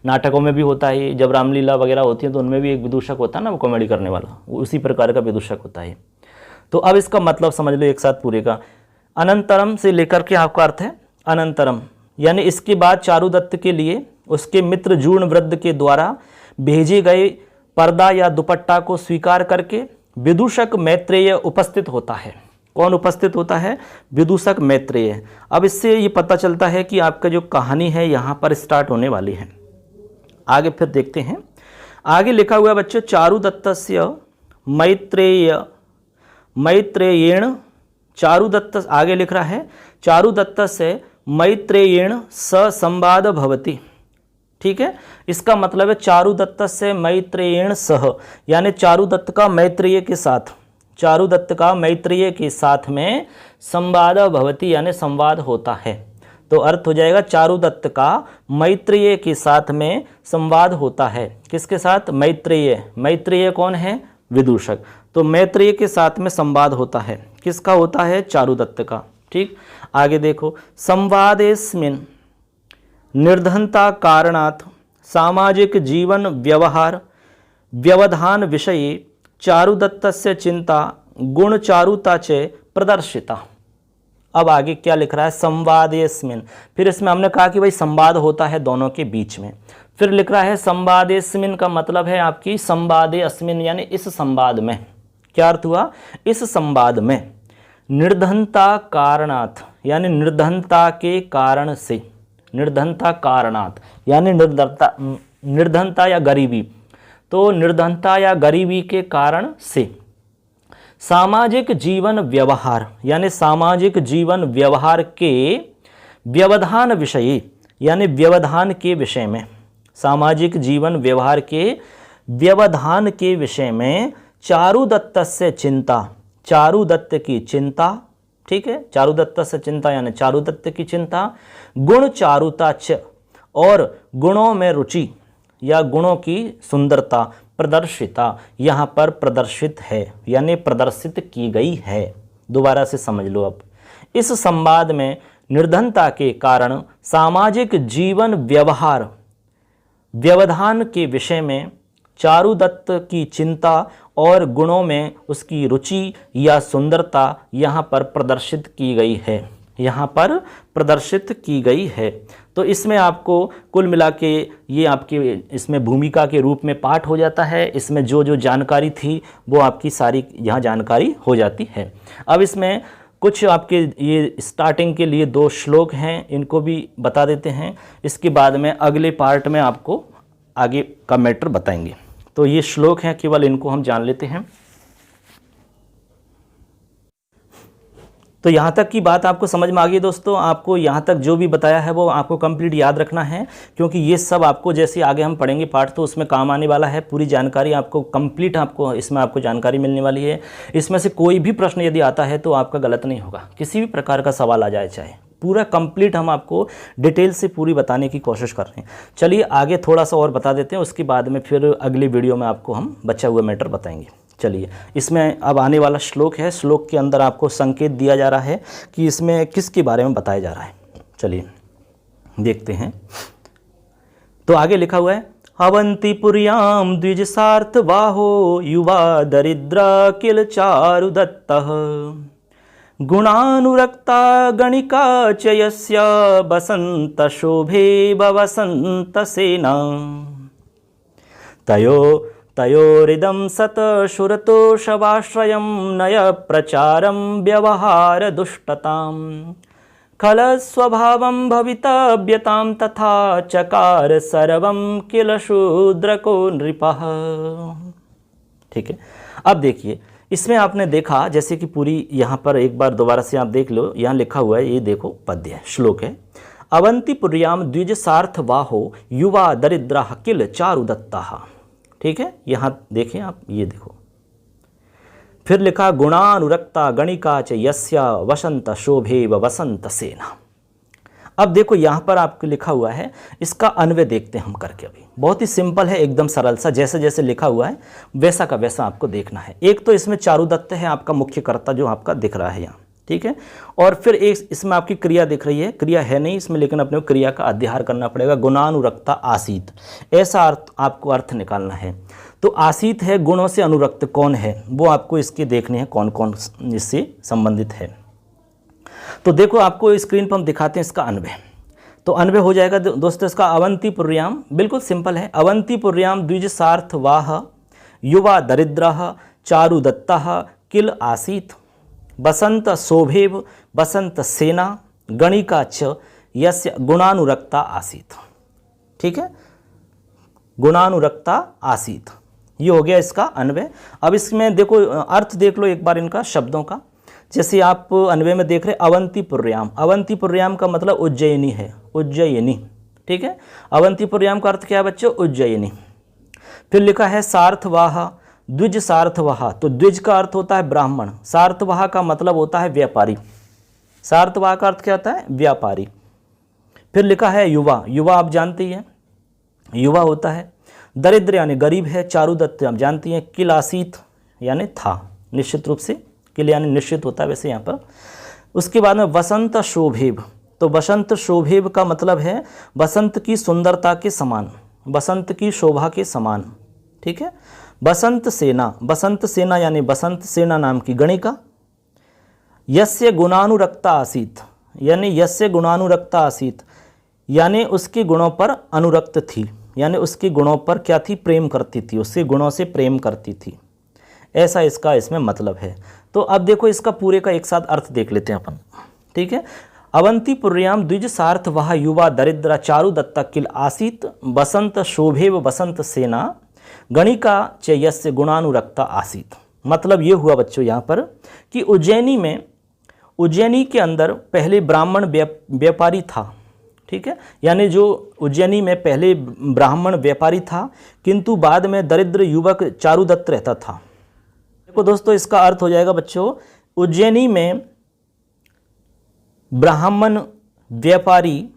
नाटकों में भी होता है, जब रामलीला वगैरह होती है तो उनमें भी एक विदूषक होता है ना, वो कॉमेडी करने वाला, वो उसी प्रकार का विदूषक होता है। तो अब इसका मतलब समझ लो एक साथ पूरे का। अनंतरम से लेकर के आपका अर्थ है अनंतरम, यानी इसके बाद चारुदत्त के लिए उसके मित्र जूर्णवृद्ध के द्वारा भेजे गए पर्दा या दुपट्टा को स्वीकार करके विदूषक मैत्रेय उपस्थित होता है। कौन उपस्थित होता है, विदूषक मैत्रेय। अब इससे ये पता चलता है कि आपका जो कहानी है यहाँ पर स्टार्ट होने वाली है। आगे फिर देखते हैं, आगे लिखा हुआ है बच्चों, चारुदत्तस्य मैत्रेयेण, चारुदत्त आगे लिख रहा है, चारुदत्त से मैत्रेयेण स संवाद भवति। ठीक है, इसका मतलब है चारुदत्त से मैत्रेयेण सह, यानी चारुदत्त का मैत्रेय के साथ, चारुदत्त का मैत्रेय के साथ में संवाद भवति यानी संवाद होता है। तो अर्थ हो जाएगा चारुदत्त का मैत्रेय के साथ में संवाद होता है। किसके साथ? मैत्रेय। मैत्रेय कौन है? विदूषक। तो मैत्रेय के साथ में संवाद होता है। किसका होता है? चारुदत्त का। ठीक, आगे देखो, संवादेस्मिन् निर्धनता कारणात् सामाजिक जीवन व्यवहार व्यवधान विषये चारुदत्तस्य चिंता गुणचारुता च प्रदर्शिता। अब आगे क्या लिख रहा है? संवादेस्मिन्। फिर इसमें हमने कहा कि भाई संवाद होता है दोनों के बीच में। फिर लिख रहा है संवादेस्मिन् का मतलब है आपकी संवादे अस्मिन्, यानी इस संवाद में। क्या अर्थ हुआ? इस संवाद में निर्धनता कारणात्, यानी निर्धनता के कारण से, निर्धनता कारणात् यानी निर्धनता या गरीबी, तो निर्धनता या गरीबी के कारण से सामाजिक जीवन व्यवहार, यानी सामाजिक जीवन व्यवहार के व्यवधान विषय, यानी व्यवधान के विषय में, सामाजिक जीवन व्यवहार के व्यवधान के विषय में चारुदत्त से चिंता, चारुदत्त की चिंता। ठीक है, चारुदत्त से चिंता यानी चारुदत्त की चिंता, गुण चारुता च, और गुणों में रुचि या गुणों की सुंदरता प्रदर्शिता, यहाँ पर प्रदर्शित है यानी प्रदर्शित की गई है। दोबारा से समझ लो। अब इस संवाद में निर्धनता के कारण सामाजिक जीवन व्यवहार व्यवधान के विषय में चारुदत्त की चिंता और गुणों में उसकी रुचि या सुंदरता यहाँ पर प्रदर्शित की गई है, यहाँ पर प्रदर्शित की गई है। तो इसमें आपको कुल मिला के ये आपके इसमें भूमिका के रूप में पाठ हो जाता है। इसमें जो जो जानकारी थी वो आपकी सारी यहाँ जानकारी हो जाती है। अब इसमें कुछ आपके ये स्टार्टिंग के लिए 2 श्लोक हैं, इनको भी बता देते हैं। इसके बाद में अगले पार्ट में आपको आगे का मैटर बताएंगे। तो ये श्लोक हैं, केवल इनको हम जान लेते हैं। तो यहाँ तक की बात आपको समझ में आ गई दोस्तों। आपको यहाँ तक जो भी बताया है वो आपको कंप्लीट याद रखना है, क्योंकि ये सब आपको जैसे आगे हम पढ़ेंगे पाठ तो उसमें काम आने वाला है। पूरी जानकारी आपको कंप्लीट आपको इसमें आपको जानकारी मिलने वाली है। इसमें से कोई भी प्रश्न यदि आता है तो आपका गलत नहीं होगा। किसी भी प्रकार का सवाल आ जाए, चाहे पूरा कंप्लीट हम आपको डिटेल से पूरी बताने की कोशिश कर रहे हैं। चलिए आगे थोड़ा सा और बता देते हैं, उसके बाद में फिर अगली वीडियो में आपको हम बचा हुआ मैटर बताएंगे। चलिए, इसमें अब आने वाला श्लोक है। श्लोक के अंदर आपको संकेत दिया जा रहा है कि इसमें किसके बारे में बताया जा रहा है। चलिए देखते हैं। तो आगे लिखा हुआ है, अवंतीपुर्याम द्विजसार्थबाहो युवा दरिद्रा किल चारुदत्तः गुणानुरक्ता गणिका च यस्य बसंत शोभे बवसंत सेना तयोरिदं सत शुरतोषवाश्रयं नय प्रचारं व्यवहार दुष्टतां खलस्वभावं भवितव्यतां तथा चकार सर्वं किल शूद्रको नृपः। ठीक है, अब देखिए इसमें आपने देखा जैसे कि पूरी यहाँ पर एक बार दोबारा से आप देख लो। यहाँ लिखा हुआ है, ये देखो पद्य श्लोक है, अवंतीपुर्याम द्विजसार्थबाहो युवा दरिद्रा किल चारुदत्तः। ठीक है, यहाँ देखें आप, ये देखो। फिर लिखा गुणानुरक्ता गणिका च यस्य वसंत शोभे वसंत सेना। अब देखो यहाँ पर आपको लिखा हुआ है, इसका अन्वय देखते हैं हम करके। अभी बहुत ही सिंपल है, एकदम सरल सा, जैसे जैसे लिखा हुआ है वैसा का वैसा आपको देखना है। एक तो इसमें चारुदत्त है आपका मुख्य कर्ता जो आपका दिख रहा है यहाँ, ठीक है। और फिर एक इसमें आपकी क्रिया दिख रही है, क्रिया है नहीं इसमें, लेकिन अपने को क्रिया का अध्याहार करना पड़ेगा। गुणानुरक्ता आसीत, ऐसा अर्थ आपको अर्थ निकालना है। तो आसीत है, गुणों से अनुरक्त कौन है वो आपको इसके देखने हैं, कौन कौन इससे संबंधित है। तो देखो आपको स्क्रीन पर हम दिखाते हैं इसका अन्वय। तो अन्वय हो जाएगा दोस्तों इसका, अवंतीपुर्याम, बिल्कुल सिंपल है। अवंतीपुर्याम द्विजसार्थवाह युवा दरिद्रः चारुदत्तः किल आसीत बसंत शोभेव बसंत सेना गणिका च यस्य गुणानुरक्ता आसीत। ठीक है, गुणानुरक्ता आसीत, ये हो गया इसका अन्वय। अब इसमें देखो अर्थ देख लो एक बार इनका शब्दों का। जैसे आप अन्वय में देख रहे अवंतीपुर्याम, अवंतीपुर्याम का मतलब उज्जयिनी है, उज्जयिनी, ठीक है। अवंतीपुर्याम का अर्थ क्या है बच्चों? उज्जयिनी। फिर लिखा है सार्थवाह, द्विज सार्थवाह, तो द्विज का अर्थ होता है ब्राह्मण, सार्थवाह का मतलब होता है व्यापारी, सार्थवाह का अर्थ क्या होता है? व्यापारी। फिर लिखा है युवा, युवा आप जानते ही हैं, युवा होता है। दरिद्र यानी गरीब है। चारुदत्त आप जानती हैं, किल आसीत यानी था, निश्चित रूप से, किल यानी निश्चित होता है वैसे यहाँ पर। उसके बाद में वसंत शोभेब, तो वसंत शोभेब का मतलब है बसंत की सुंदरता के समान, बसंत की शोभा के समान, ठीक है। बसंत सेना, बसंत सेना यानी बसंत सेना नाम की गणिका। यस्य गुणानुरक्ता आसीत, यानी यस्य गुणानुरक्ता आसीत, यानी उसके गुणों पर अनुरक्त थी, यानी उसके गुणों पर क्या थी? प्रेम करती थी, उसके गुणों से प्रेम करती थी, ऐसा इसका इसमें मतलब है। तो अब देखो इसका पूरे का एक साथ अर्थ देख लेते हैं अपन, ठीक है। अवंतीपुर्याम द्विज सार्थ वह युवा दरिद्र चारुदत्ता किल आसीत बसंत शोभेव बसंत सेना गणिका च यस्य गुणानुरक्ता आसीत। मतलब ये हुआ बच्चों यहाँ पर कि उज्जैनी में, उज्जैनी के अंदर पहले ब्राह्मण व्यापारी था, ठीक है, यानी जो उज्जैनी में पहले ब्राह्मण व्यापारी था, किंतु बाद में दरिद्र युवक चारुदत्त रहता था। देखो दोस्तों इसका अर्थ हो जाएगा बच्चों, उज्जैनी में ब्राह्मण व्यापारी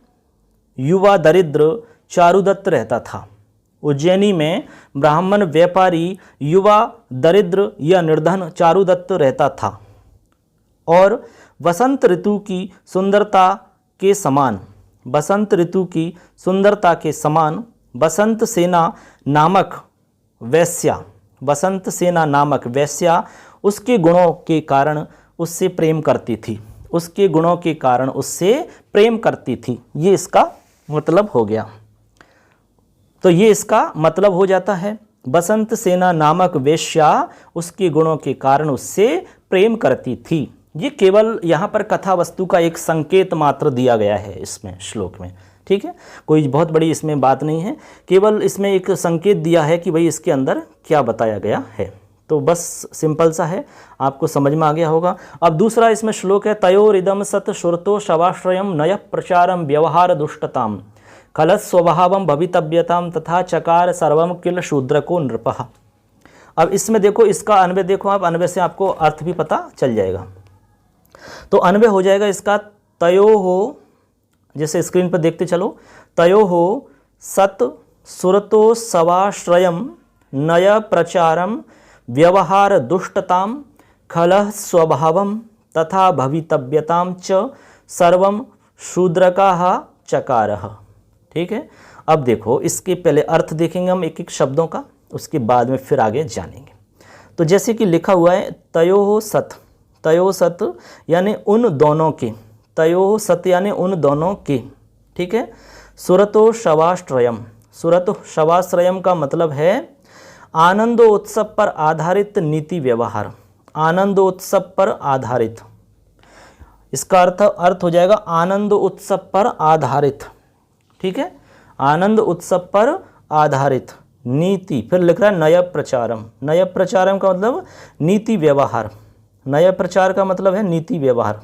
युवा दरिद्र चारुदत्त रहता था। उज्जैनी में ब्राह्मण व्यापारी युवा दरिद्र या निर्धन चारुदत्त रहता था और वसंत ऋतु की सुंदरता के समान, बसंत ऋतु की सुंदरता के समान बसंत सेना नामक वैश्या, बसंत सेना नामक वैश्या उसके गुणों के कारण उससे प्रेम करती थी, उसके गुणों के कारण उससे प्रेम करती थी। ये इसका मतलब हो गया। तो ये इसका मतलब हो जाता है, बसंत सेना नामक वेश्या उसके गुणों के कारण उससे प्रेम करती थी। ये केवल यहाँ पर कथा वस्तु का एक संकेत मात्र दिया गया है इसमें श्लोक में, ठीक है, कोई बहुत बड़ी इसमें बात नहीं है, केवल इसमें एक संकेत दिया है कि भाई इसके अंदर क्या बताया गया है। तो बस सिंपल सा है, आपको समझ में आ गया होगा। अब दूसरा इसमें श्लोक है तयोरिदम सत श्रुतो शवाश्रयम नय प्रचारम व्यवहार दुष्टताम खलस स्वभावम भवितव्यताम तथा चकार सर्वम किल शूद्रको नृपः। अब इसमें देखो इसका अन्वय देखो आप, अन्वय से आपको अर्थ भी पता चल जाएगा। तो अन्वय हो जाएगा इसका तयो हो, जैसे स्क्रीन पर देखते चलो, तयो हो सत सुरतो सवाश्रयम नय प्रचारम व्यवहार दुष्टताम खलः स्वभावम तथा भवितव्यताम च सर्वम शूद्रकाः चकारः। ठीक है, अब देखो इसके पहले अर्थ देखेंगे हम एक एक शब्दों का, उसके बाद में फिर आगे जानेंगे। तो जैसे कि लिखा हुआ है तयो सत, तयो सत यानी उन दोनों के, तयो सत यानी उन दोनों के, ठीक है। सुरतो शवाश्रयम, सुरतो शवाश्रयम का मतलब है आनंदोत्सव पर आधारित नीति व्यवहार, आनंदोत्सव पर आधारित, इसका अर्थ हो जाएगा आनंद उत्सव पर आधारित, ठीक है, आनंद उत्सव पर आधारित नीति। फिर लिख रहा है नय प्रचारम, नय प्रचारम का मतलब नीति व्यवहार, नय प्रचार का मतलब है नीति व्यवहार,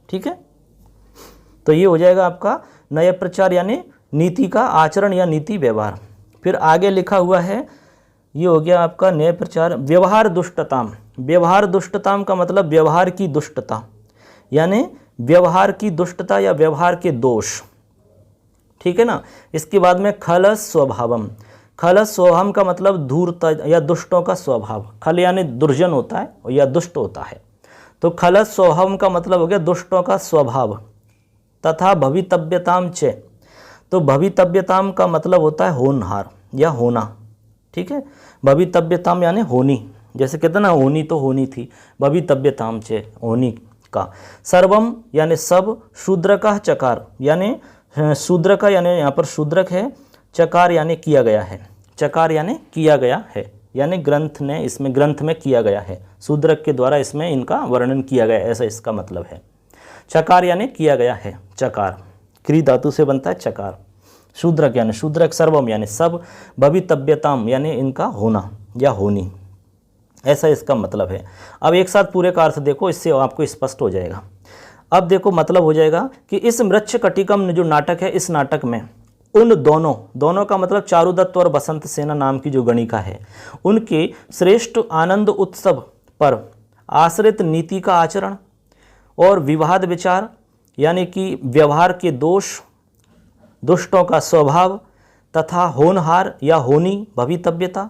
ठीक है। तो ये हो जाएगा आपका नय प्रचार यानी नीति का आचरण या नीति व्यवहार। फिर आगे लिखा हुआ है, ये हो गया आपका नय प्रचार। व्यवहार दुष्टताम, व्यवहार दुष्टताम का मतलब व्यवहार की दुष्टता, यानी व्यवहार की दुष्टता या व्यवहार के दोष, ठीक है ना। इसके बाद में खल स्वभावम, खल स्वभाव का मतलब धूर्त या दुष्टों का स्वभाव, खल यानी दुर्जन होता है या दुष्ट होता है, तो खल स्वभाव का मतलब हो गया दुष्टों का स्वभाव। तथा भवितव्यताम च, तो भवितव्यताम का मतलब होता है होनहार या होना, ठीक है, भवितव्यताम यानी होनी, जैसे कहते हैं ना होनी तो होनी थी, भवितव्यताम च होनी का। सर्वम यानी सब, शूद्र का चकार यानी शूद्र का यानी यहाँ पर शूद्रक है, चकार यानी किया गया है, चकार यानी किया गया है, यानी ग्रंथ ने इसमें ग्रंथ में किया गया है, शूद्रक के द्वारा इसमें इनका वर्णन किया गया है, ऐसा इसका मतलब है। चकार यानी किया गया है, चकार क्री धातु से बनता है चकार। शूद्रक यानी शूद्रक, सर्वम यानी सब, भवितव्यताम यानी इनका होना या होनी। ऐसा इसका मतलब है। अब एक साथ पूरे का अर्थ देखो, इससे आपको स्पष्ट हो जाएगा। अब देखो मतलब हो जाएगा कि इस मृच्छकटिकम जो नाटक है, इस नाटक में उन दोनों का मतलब चारुदत्त और बसंत सेना नाम की जो गणिका है, उनके श्रेष्ठ आनंद उत्सव पर आश्रित नीति का आचरण और विवाद विचार यानी कि व्यवहार के दोष, दुष्टों का स्वभाव तथा होनहार या होनी भवितव्यता,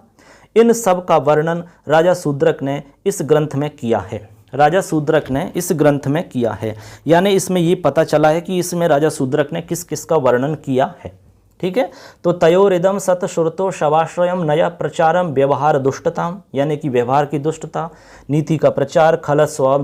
इन सब का वर्णन राजा शूद्रक ने इस ग्रंथ में किया है। राजा शूद्रक ने इस ग्रंथ में किया है, यानी इसमें ये पता चला है कि इसमें राजा शूद्रक ने किस किस का वर्णन किया है। ठीक है, तो तयोरिदम सत श्रुतो शवाश्रयम नया प्रचारम व्यवहार दुष्टताम, यानी कि व्यवहार की दुष्टता, नीति का प्रचार, खलत स्वभाव,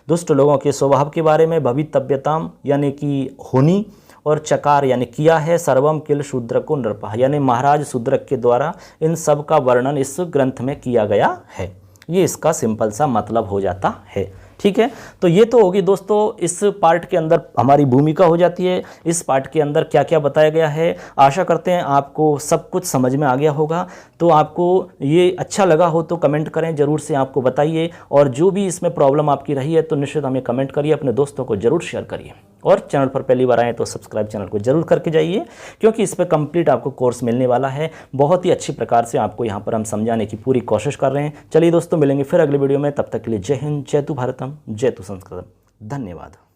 दुष्ट लोगों के स्वभाव के बारे में, भवितव्यताम यानी कि होनी, और चकार यानी किया है, सर्वम किल शूद्रको नृपः यानी महाराज शूद्रक के द्वारा इन सब का वर्णन इस ग्रंथ में किया गया है। ये इसका सिंपल सा मतलब हो जाता है। ठीक है, तो ये तो होगी दोस्तों इस पार्ट के अंदर हमारी भूमिका हो जाती है, इस पार्ट के अंदर क्या क्या बताया गया है। आशा करते हैं आपको सब कुछ समझ में आ गया होगा। तो आपको ये अच्छा लगा हो तो कमेंट करें, ज़रूर से आपको बताइए, और जो भी इसमें प्रॉब्लम आपकी रही है तो निश्चित हमें कमेंट करिए, अपने दोस्तों को ज़रूर शेयर करिए, और चैनल पर पहली बार आएँ तो सब्सक्राइब चैनल को जरूर करके जाइए, क्योंकि इस पर कंप्लीट आपको कोर्स मिलने वाला है। बहुत ही अच्छी प्रकार से आपको यहाँ पर हम समझाने की पूरी कोशिश कर रहे हैं। चलिए दोस्तों, मिलेंगे फिर अगले वीडियो में, तब तक के लिए जय हिंद, जय तु भारतम, जय तु संस्कृतम। धन्यवाद।